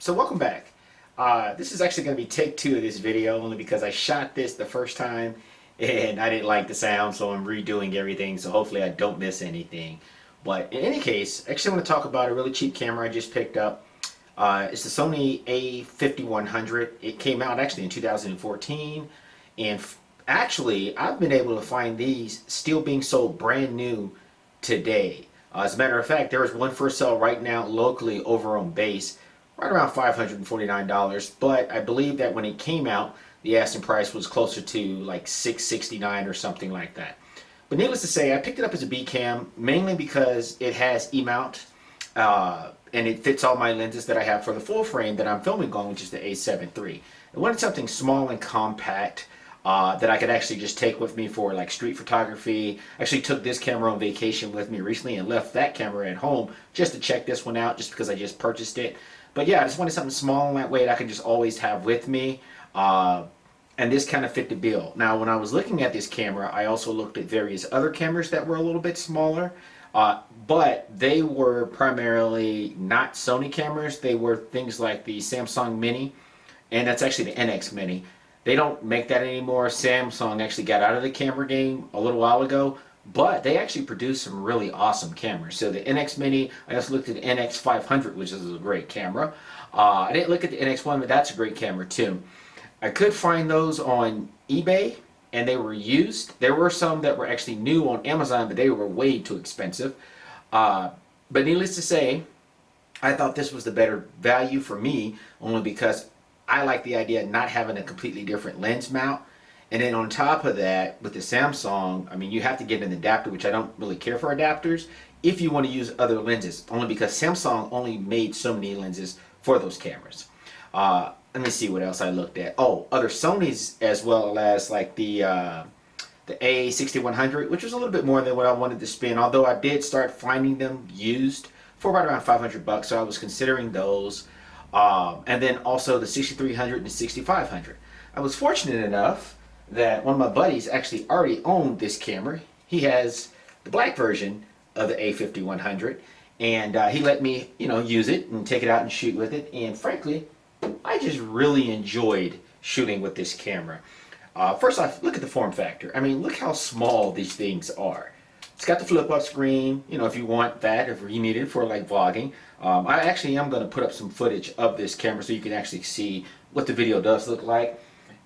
So welcome back. This is actually going to be take two of this video only because I shot this the first time and I didn't like the sound, so I'm redoing everything, so hopefully I don't miss anything. But in any case, actually I want to talk about a really cheap camera I just picked up. It's the Sony A5100. It came out actually in 2014, and actually I've been able to find these still being sold brand new today. As a matter of fact, there is one for sale right now locally over on base, right around $549, but I believe that when it came out, the asking price was closer to like $669 or something like that. But needless to say, I picked it up as a B cam mainly because it has E-mount and it fits all my lenses that I have for the full frame that I'm filming on, which is the A7 III. I wanted something small and compact that I could actually just take with me for like street photography. I actually took this camera on vacation with me recently and left that camera at home just to check this one out, just because I just purchased it. But yeah, I just wanted something small and that way that I could just always have with me. And this kind of fit the bill. Now, when I was looking at this camera, I also looked at various other cameras that were a little bit smaller. But they were primarily not Sony cameras. They were things like the Samsung Mini, and that's actually the NX Mini. They don't make that anymore. Samsung actually got out of the camera game a little while ago, but they actually produce some really awesome cameras. So the NX Mini, I just looked at the NX500, which is a great camera. I didn't look at the NX1, but that's a great camera too. I could find those on eBay, and they were used. There were some that were actually new on Amazon, but they were way too expensive. But needless to say, I thought this was the better value for me, only because I like the idea of not having a completely different lens mount. And then on top of that, with the Samsung, I mean, you have to get an adapter, which I don't really care for adapters, if you want to use other lenses, only because Samsung only made so many lenses for those cameras. Let me see what else I looked at. Oh, other Sonys, as well as like the A6100, which was a little bit more than what I wanted to spend, although I did start finding them used for right around $500, so I was considering those. And then also the 6300 and the 6500. I was fortunate enough that one of my buddies actually already owned this camera. He has the black version of the A5100, and he let me, use it and take it out and shoot with it. And frankly, I just really enjoyed shooting with this camera. First off, look at the form factor. I mean, look how small these things are. It's got the flip-up screen, if you want that, if you need it for like vlogging. I actually am going to put up some footage of this camera so you can actually see what the video does look like.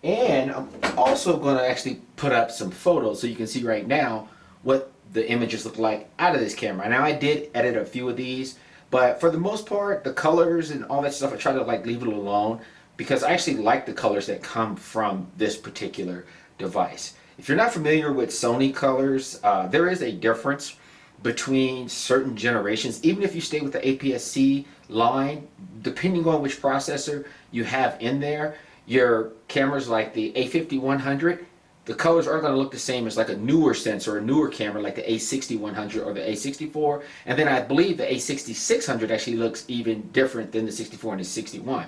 And I'm also going to actually put up some photos so you can see right now what the images look like out of this camera. Now, I did edit a few of these, but for the most part, the colors and all that stuff, I try to like leave it alone because I actually like the colors that come from this particular device. If you're not familiar with Sony colors, there is a difference between certain generations. Even if you stay with the aps-c line, depending on which processor you have in there, your cameras like the A5100, the colors are going to look the same as like a newer sensor or a newer camera like the A6100 or the A64. And then I believe the A6600 actually looks even different than the 64 and the 61.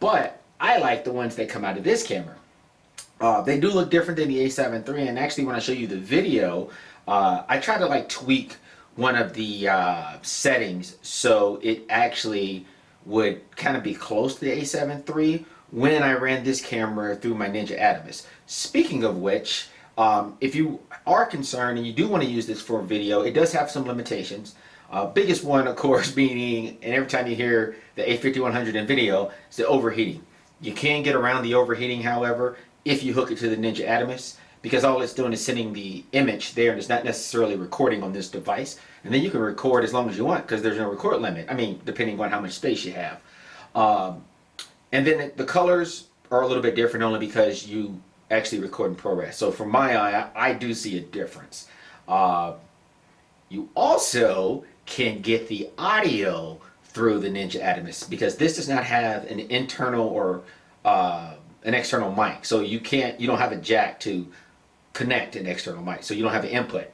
But I like the ones that come out of this camera. They do look different than the A7 III, and actually when I show you the video, I try to like tweak one of the settings so it actually would kind of be close to the A7 III when I ran this camera through my Ninja Atomos. Speaking of which, if you are concerned and you do want to use this for a video, it does have some limitations. Biggest one, of course, being, and every time you hear the A5100 in video, is the overheating. You can get around the overheating, however, if you hook it to the Ninja Atomos, because all it's doing is sending the image there and it's not necessarily recording on this device. And then you can record as long as you want because there's no record limit. I mean, depending on how much space you have. And then the colors are a little bit different only because you actually record in ProRes. So from my eye, I do see a difference. You also can get the audio through the Ninja Atomos because this does not have an internal or an external mic. So you don't have a jack to connect an external mic. So you don't have an input.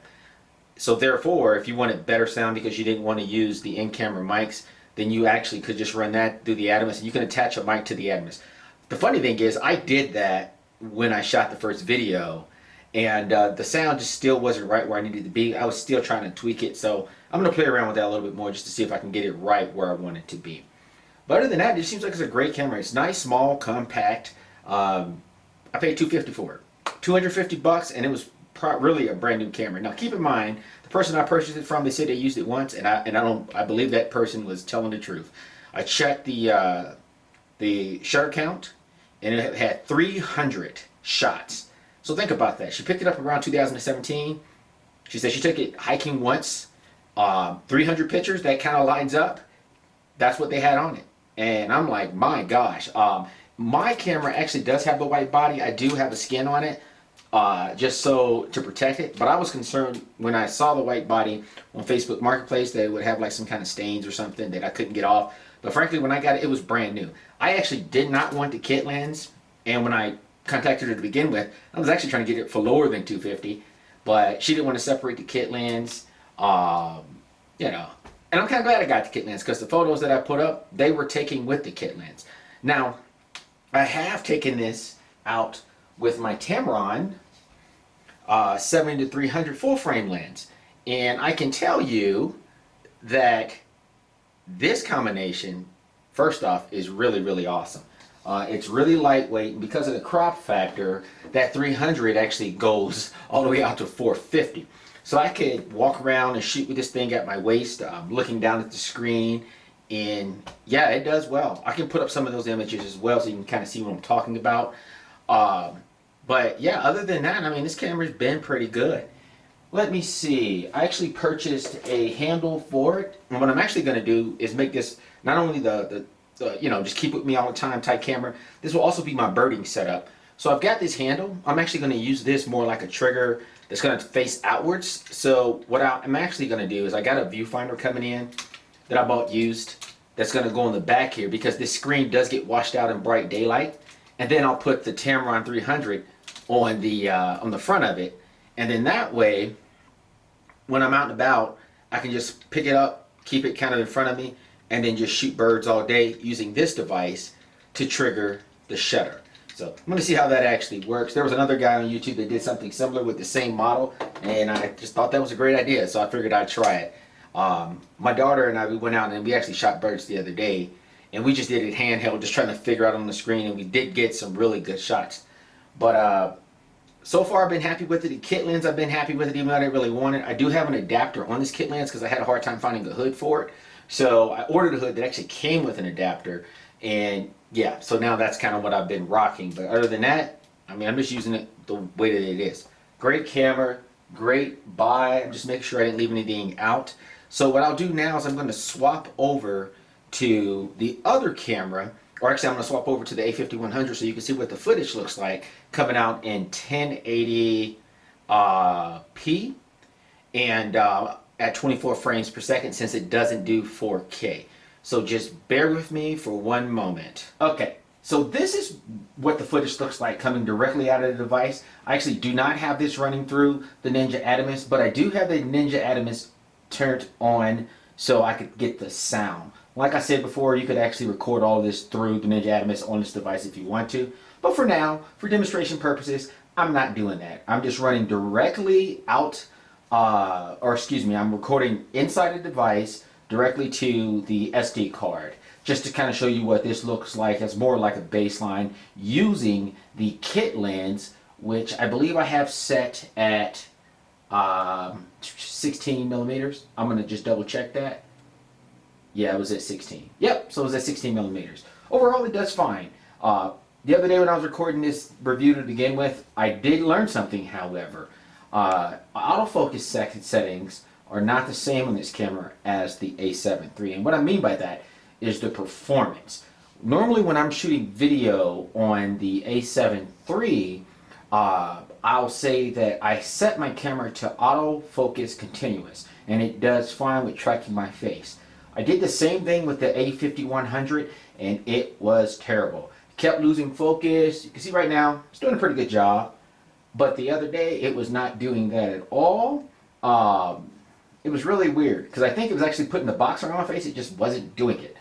So therefore, if you wanted better sound because you didn't want to use the in-camera mics, then you actually could just run that through the Atomos and you can attach a mic to the Atomos. The funny thing is, I did that when I shot the first video, and the sound just still wasn't right where I needed to be. I was still trying to tweak it, so I'm going to play around with that a little bit more just to see if I can get it right where I want it to be. But other than that, it seems like it's a great camera. It's nice, small, compact. I paid $250 for it. $250, and it was really a brand new camera. Now keep in mind, the person I purchased it from, they said they used it once, and I believe that person was telling the truth. I checked the shutter count, and it had 300 shots. So think about that. She picked it up around 2017. She said she took it hiking once. 300 pictures, that kind of lines up. That's what they had on it. And I'm like, my gosh. My camera actually does have the white body. I do have a skin on it, just so to protect it. But I was concerned when I saw the white body on Facebook Marketplace that it would have like some kind of stains or something that I couldn't get off. But frankly, when I got it, it was brand new. I actually did not want the kit lens, and when I contacted her to begin with, I was actually trying to get it for lower than $250, but she didn't want to separate the kit lens. You know, and I'm kind of glad I got the kit lens because the photos that I put up, they were taken with the kit lens. Now, I have taken this out with my Tamron 70-300 full frame lens, and I can tell you that this combination, first off, is really, really awesome. It's really lightweight, and because of the crop factor, that 300 actually goes all the way out to 450. So I could walk around and shoot with this thing at my waist, looking down at the screen, and yeah, it does well. I can put up some of those images as well so you can kind of see what I'm talking about. But yeah, other than that, I mean, this camera's been pretty good. Let me see. I actually purchased a handle for it, and what I'm actually going to do is make this not only the you know, just keep with me all the time type camera. This will also be my birding setup. So I've got this handle. I'm actually going to use this more like a trigger that's going to face outwards. So what I'm actually going to do is I got a viewfinder coming in that I bought used that's going to go on the back here because this screen does get washed out in bright daylight. And then I'll put the Tamron 300 on the front of it. And then that way, when I'm out and about, I can just pick it up, keep it kind of in front of me, and then just shoot birds all day using this device to trigger the shutter. So I'm going to see how that actually works. There was another guy on YouTube that did something similar with the same model, and I just thought that was a great idea, so I figured I'd try it. My daughter and I, we went out and we actually shot birds the other day, and we just did it handheld, just trying to figure out on the screen, and we did get some really good shots. But so far I've been happy with it. The kit lens, I've been happy with it, even though I didn't really want it. I do have an adapter on this kit lens because I had a hard time finding a hood for it. So I ordered a hood that actually came with an adapter, and yeah, so now that's kind of what I've been rocking. But other than that, I mean, I'm just using it the way that it is. Great camera, great buy. I'm just making sure I didn't leave anything out. So what I'll do now is I'm going to swap over to the other camera, or actually I'm going to swap over to the A5100 so you can see what the footage looks like coming out in 1080p and at 24 frames per second, since it doesn't do 4K. So just bear with me for one moment. Okay, so this is what the footage looks like coming directly out of the device. I actually do not have this running through the Ninja Atomos, but I do have the Ninja Atomos turned on so I could get the sound. Like I said before, you could actually record all this through the Ninja Atomos on this device if you want to. But for now, for demonstration purposes, I'm not doing that. I'm just running directly out, I'm recording inside the device directly to the SD card, just to kind of show you what this looks like as more like a baseline using the kit lens, which I believe I have set at 16 millimeters. I'm going to just double check that. Yeah, it was at 16. Yep, so it was at 16 millimeters. Overall, it does fine. The other day when I was recording this review to begin with, I did learn something, however. Autofocus settings are not the same on this camera as the A7 III. And what I mean by that is the performance. Normally when I'm shooting video on the A7 III, I'll say that I set my camera to autofocus continuous, and it does fine with tracking my face. I did the same thing with the A5100, and it was terrible. Kept losing focus. You can see right now, it's doing a pretty good job. But the other day, it was not doing that at all. It was really weird, because I think it was actually putting the box around my face. It just wasn't doing it.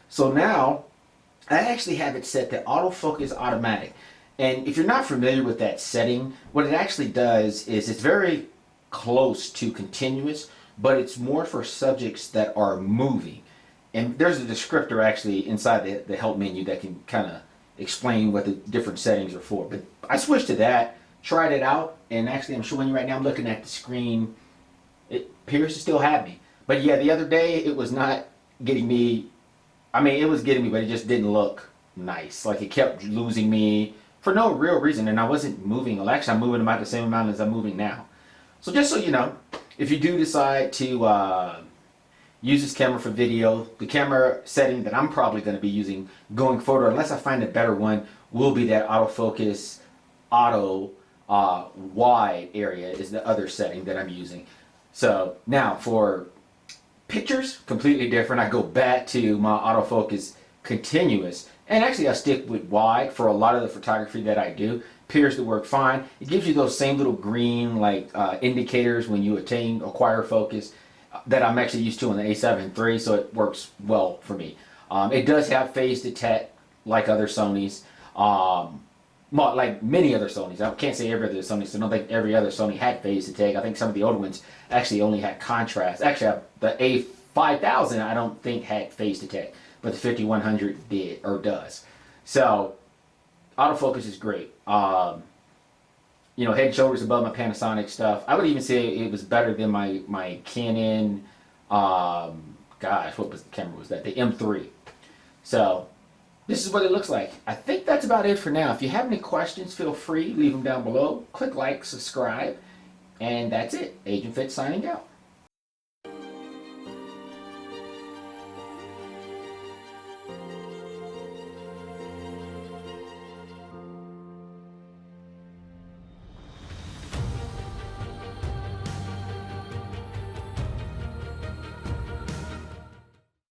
So now, I actually have it set to Autofocus Automatic. And if you're not familiar with that setting, what it actually does is it's very close to continuous, but it's more for subjects that are moving. and there's a descriptor actually inside the help menu that can kind of explain what the different settings are for. But I switched to that, tried it out, and actually I'm showing you right now, I'm looking at the screen. It appears to still have me. But yeah, the other day it was not getting me. I mean, it was getting me, but it just didn't look nice. Like it kept losing me for no real reason, and I wasn't moving. Well, actually, I'm moving about the same amount as I'm moving now. So just so you know, if you do decide to use this camera for video, the camera setting that I'm probably going to be using going forward, unless I find a better one, will be that autofocus auto wide area is the other setting that I'm using. So now for pictures, completely different. I go back to my autofocus continuous, and actually I stick with wide for a lot of the photography that I do. Appears to work fine. It gives you those same little green like indicators when you acquire focus that I'm actually used to on the A7 III, so it works well for me. It does have phase detect like other Sonys. Like many other Sonys. I can't say every other Sony, so I don't think every other Sony had phase detect. I think some of the older ones actually only had contrast. Actually, the A5000 I don't think had phase detect, but the 5100 did, or does. So, autofocus is great. You know, head and shoulders above my Panasonic stuff. I would even say it was better than my Canon, gosh, what was the camera was that? The M3. So, this is what it looks like. I think that's about it for now. If you have any questions, feel free, leave them down below. Click like, subscribe, and that's it. Agent Fit signing out.